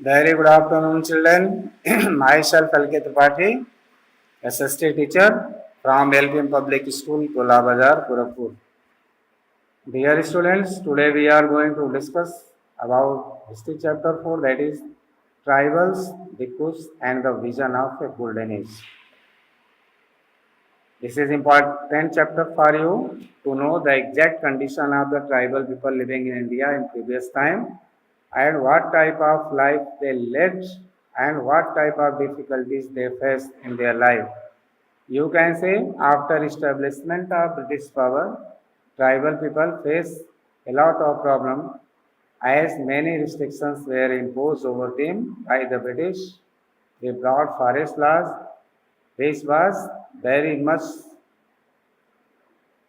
Very good afternoon, children. Myself, Alket Tripathi, SST teacher from LPM Public School, Kola Bazar, Gorakhpur. Dear students, today we are going to discuss about History Chapter 4, that is Tribals, Dikus, and the Vision of a Golden Age. This is important chapter for you to know the exact condition of the tribal people living in India in previous time and what type of life they led and what type of difficulties they faced in their life. You can say after establishment of British power, tribal people face a lot of problem as many restrictions were imposed over them by the British. They brought forest laws, which was very much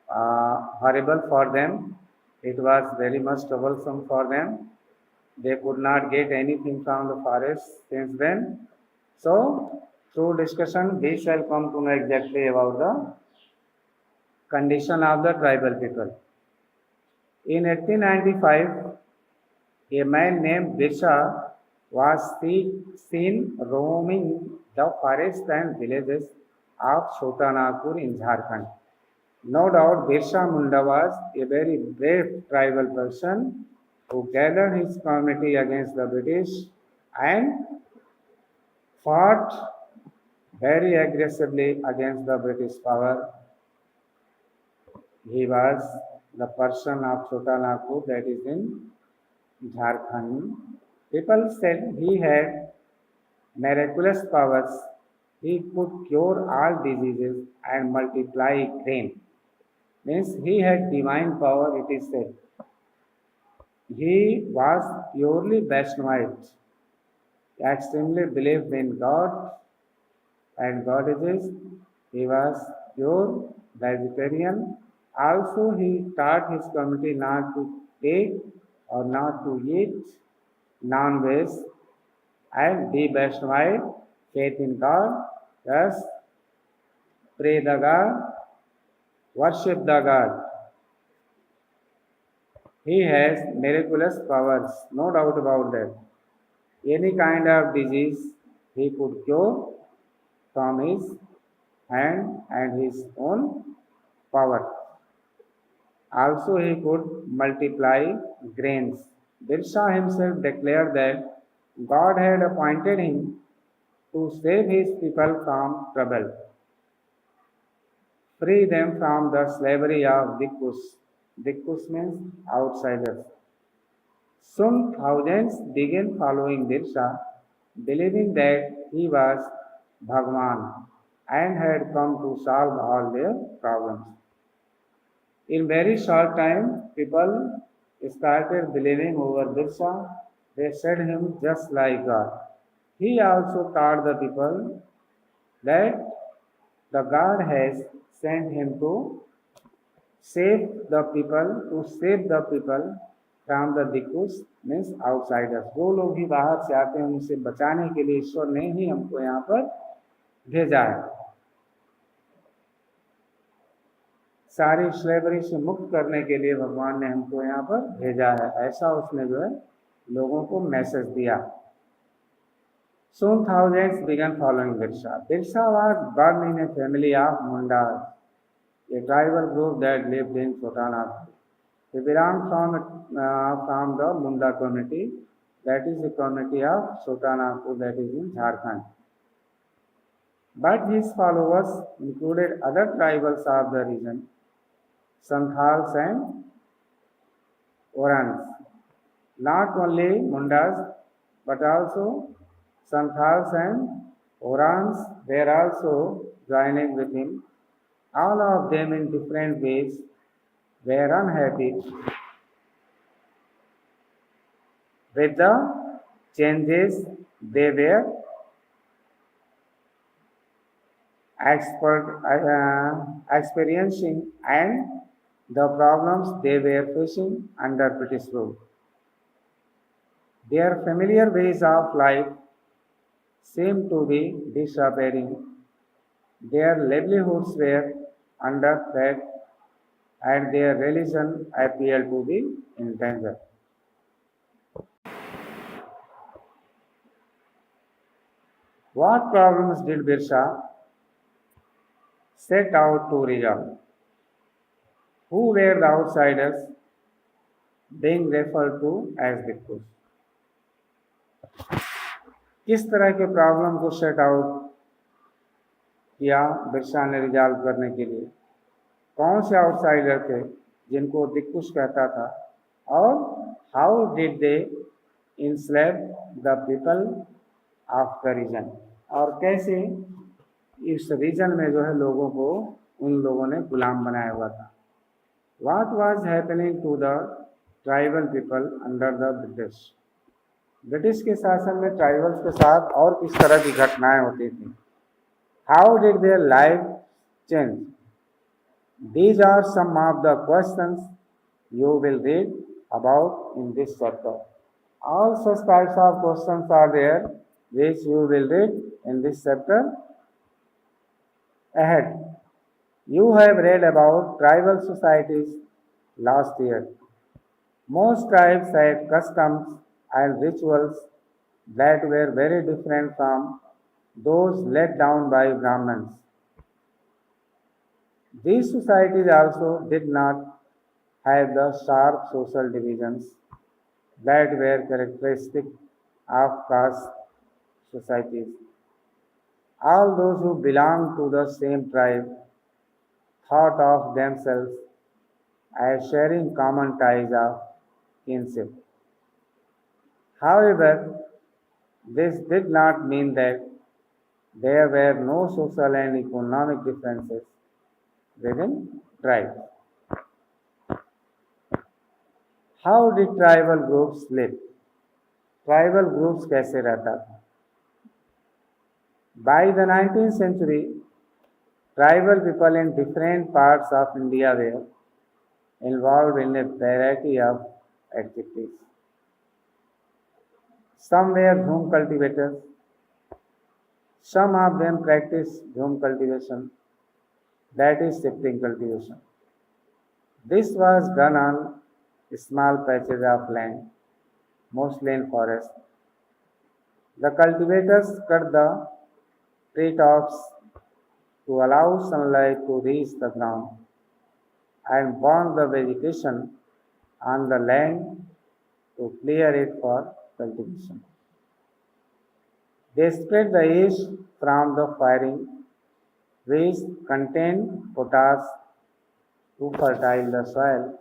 horrible for them. It was very much troublesome for them. They could not get anything from the forest since then. So, through discussion, we shall come to know exactly about the condition of the tribal people. In 1895, a man named Birsha was seen roaming the forests and villages of Chotanagpur in Jharkhand. No doubt Birsa Munda was a very brave tribal person who gathered his community against the British and fought very aggressively against the British power. He was the person of Chota Nagpur, that is in Jharkhand. People said he had miraculous powers. He could cure all diseases and multiply grain. Means he had divine power, it is said. He was purely Vaishnavite, extremely believed in God and goddesses. He was pure vegetarian. Also, he taught his community not to take or not to eat non-veg and be Vaishnavite, faith in God, thus pray the God, worship the God. He has miraculous powers, no doubt about that. Any kind of disease he could cure from his hand and his own power. Also, he could multiply grains. Birsa himself declared that God had appointed him to save his people from trouble, free them from the slavery of Dikkus. Dikkus means outsiders. Soon thousands began following Birsa, believing that he was Bhagwan and had come to solve all their problems. In very short time, people started believing over Birsa. They said him just like God. He also taught the people that the God has sent him to save the people from the Dikkus means outsiders. जो लोग भी बाहर से आते हैं उनसे बचाने के लिए ईश्वर ने ही हमको यहाँ पर भेजा है. सारी स्लेवरी से मुक्त करने के लिए भगवान ने हमको यहाँ पर भेजा है, ऐसा उसने जो है लोगों को मैसेज दिया. Soon thousands began following Birsa. Birsa was born in a family of Mundas, a tribal group that lived in Chotanagpur. He belonged from the Munda community, that is the community of Chotanagpur, that is in Jharkhand. But his followers included other tribals of the region, Santhals and Orans. Not only Mundas, but also Santhals and Orans were also joining with him. All of them in different ways were unhappy with the changes they were experiencing and the problems they were facing under British rule. Their familiar ways of life seemed to be disappearing. Their livelihoods were under threat and their religion appeared to be in danger. What problems did Birsha set out to resolve? Who were the outsiders being referred to as Bhikkhus? किस तरह के problem को set out किया बिरसा ने resolve करने के लिए? कौन से आउटसाइडर थे जिनको दिक्कुश कहता था, और how did they enslave the people of the region, और कैसे इस रीजन में जो है लोगों को उन लोगों ने गुलाम बनाया हुआ था. What was happening to the tribal people under the British? British के शासन में ट्राइबल्स के साथ और किस तरह की घटनाएं होती थी? How did their life change? These are some of the questions you will read about in this chapter. All such types of questions are there which you will read in this chapter ahead. You have read about tribal societies last year. Most tribes had customs and rituals that were very different from those laid down by Brahmins. These societies also did not have the sharp social divisions that were characteristic of caste societies. All those who belonged to the same tribe thought of themselves as sharing common ties of kinship. However, this did not mean that there were no social and economic differences within tribes. How did tribal groups live? Tribal groups कैसे रहता था? By the 19th century, tribal people in different parts of India were involved in a variety of activities. Some were dhoom cultivators. Some of them practiced dhoom cultivation, that is shifting cultivation. This was done on small patches of land, mostly in forest. The cultivators cut the tree tops to allow sunlight to reach the ground and burn the vegetation on the land to clear it for cultivation. They spread the ash from the firing, which contained potash to fertile the soil.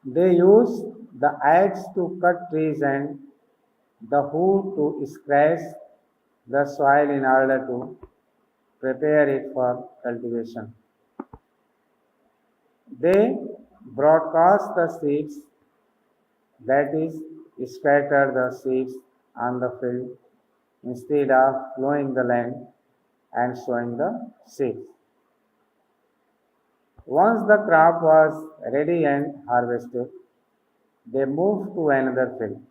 They used the axe to cut trees and the hoe to scratch the soil in order to prepare it for cultivation. They broadcast the seeds, that is, scatter the seeds on the field instead of plowing the land and sowing the seeds. Once the crop was ready and harvested, they moved to another field.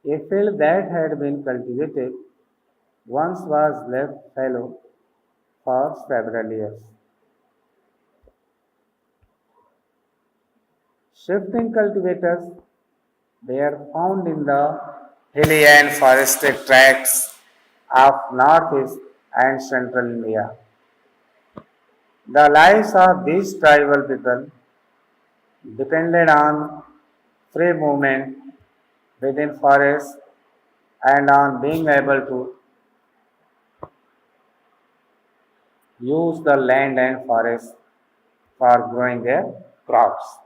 A field that had been cultivated once was left fallow for several years. Shifting cultivators were found in the hilly and forested tracts of northeast and central India. The lives of these tribal people depended on free movement within forests and on being able to use the land and forest for growing their crops.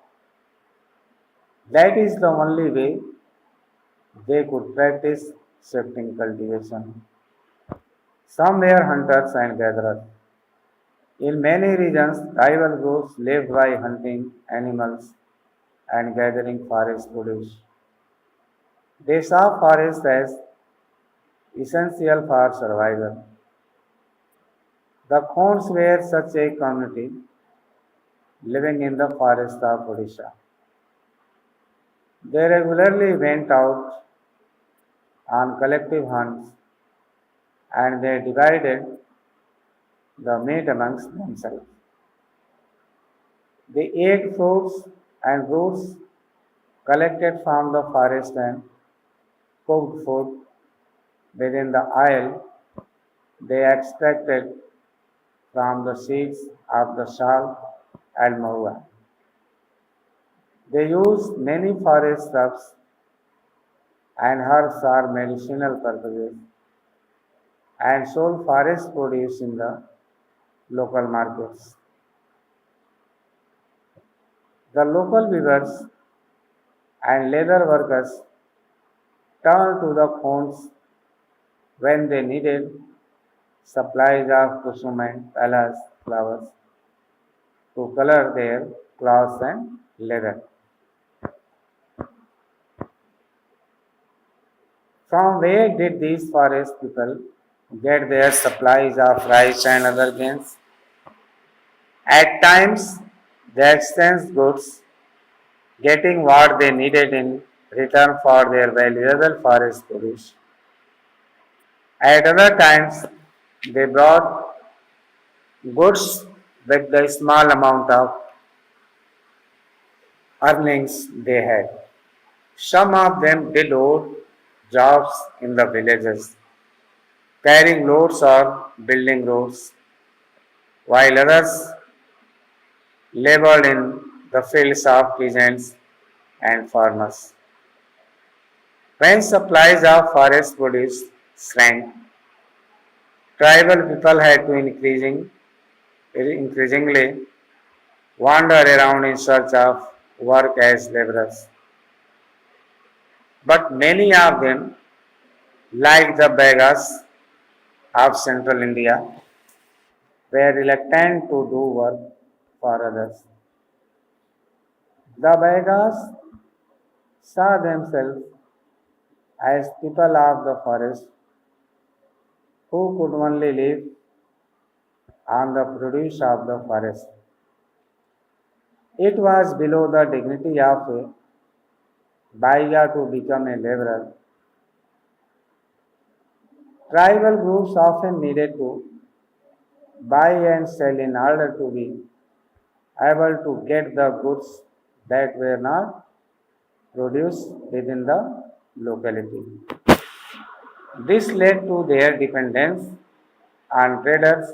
That is the only way they could practice shifting cultivation. Some were hunters and gatherers. In many regions, tribal groups lived by hunting animals and gathering forest produce. They saw forest as essential for survival. The Khons were such a community living in the forest of Odisha. They regularly went out on collective hunts and they divided the meat amongst themselves. They ate fruits and roots collected from the forest and cooked food within the oil they extracted from the seeds of the sal and mahua. They used many forest shrubs and herbs for medicinal purposes and sold forest produce in the local markets. The local weavers and leather workers turned to the phones when they needed supplies of kusum and palas flowers to color their cloths and leather. From where did these forest people get their supplies of rice and other grains? At times, they exchanged goods, getting what they needed in return for their valuable forest produce. At other times, they brought goods with the small amount of earnings they had. Some of them did odd jobs in the villages, carrying loads or building roads, while others labored in the fields of peasants and farmers. When supplies of forest produce shrank, tribal people had to increasingly wander around in search of work as laborers. But many of them, like the Begas of central India, were reluctant to do work for others. The Begas saw themselves as people of the forest who could only live on the produce of the forest. It was below the dignity of a Baiga to become a laborer. Tribal groups often needed to buy and sell in order to be able to get the goods that were not produced within the locality. This led to their dependence on traders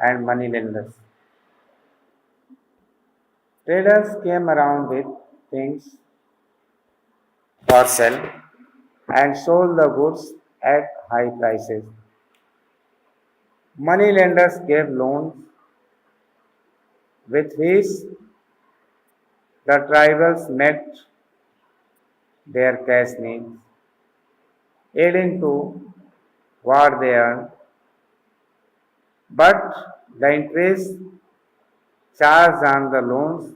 and money lenders. Traders came around with things for sale and sold the goods at high prices. Money lenders gave loans with which the tribals met their cash needs, adding to what they earned, but the interest charged on the loans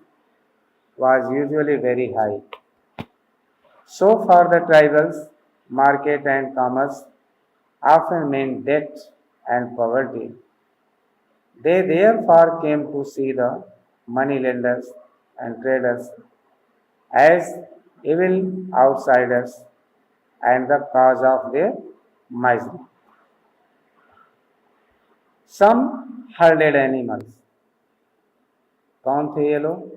was usually very high. So, for the tribals, market and commerce often meant debt and poverty. They therefore came to see the money lenders and traders as evil outsiders and the cause of their misery. Some herded animals. कौन थे ये लोग?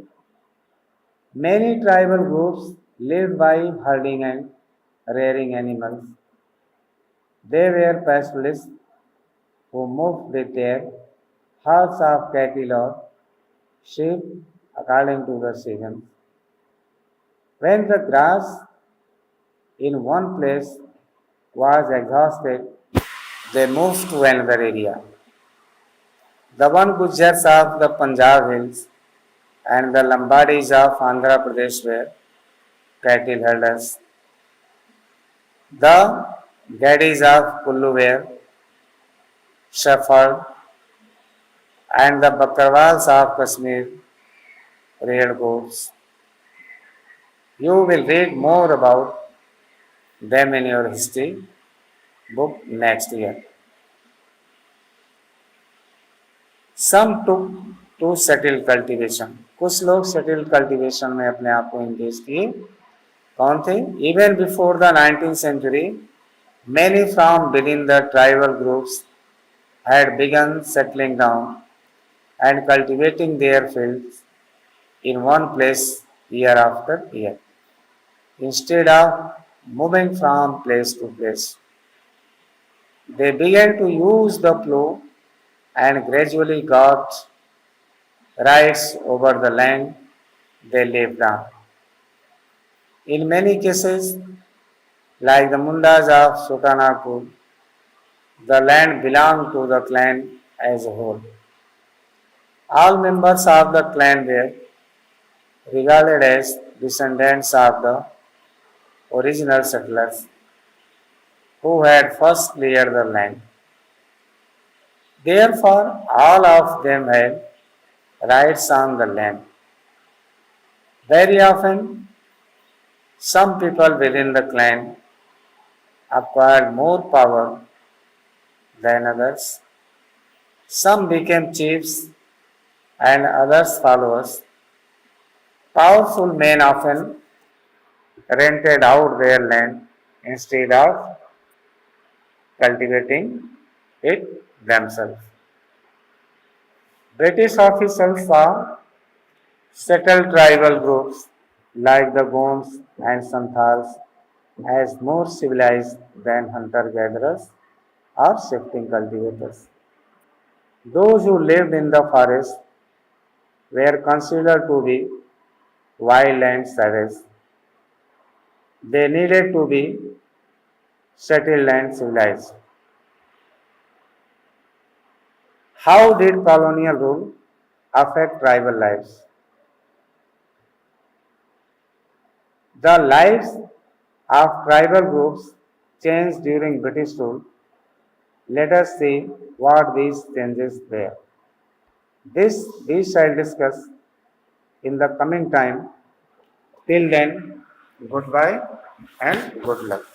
Many tribal groups lived by herding and rearing animals. They were pastoralists who moved with their herds of cattle or sheep according to the season. When the grass in one place was exhausted, they moved to another area. The one Gujars of the Punjab hills and the Lambadis of Andhra Pradesh were cattle herders. The Gadis of Kullu were shepherd and the Bakarwals of Kashmir reared goats. You will read more about them in your history book next year. Some took to settle cultivation. कुछ लोग settle cultivation में अपने आप को engage किए. कौन थे? Even before the 19th century, many from within the tribal groups had begun settling down and cultivating their fields in one place year after year. Instead of moving from place to place. They began to use the plow and gradually got rights over the land they lived on. In many cases, like the Mundas of Sultanapur, the land belonged to the clan as a whole. All members of the clan were regarded as descendants of the original settlers who had first cleared the land. Therefore, all of them had rights on the land. Very often, some people within the clan acquired more power than others. Some became chiefs and others followers. Powerful men often rented out their land instead of cultivating it themselves. British officials saw settled tribal groups like the Gonds and Santals as more civilized than hunter gatherers or shifting cultivators. Those who lived in the forest were considered to be wild and savage. They needed to be settled and civilized. How did colonial rule affect tribal lives? The lives of tribal groups changed during British rule. Let us see what these changes were. This we shall discuss in the coming time. Till then, goodbye and good luck.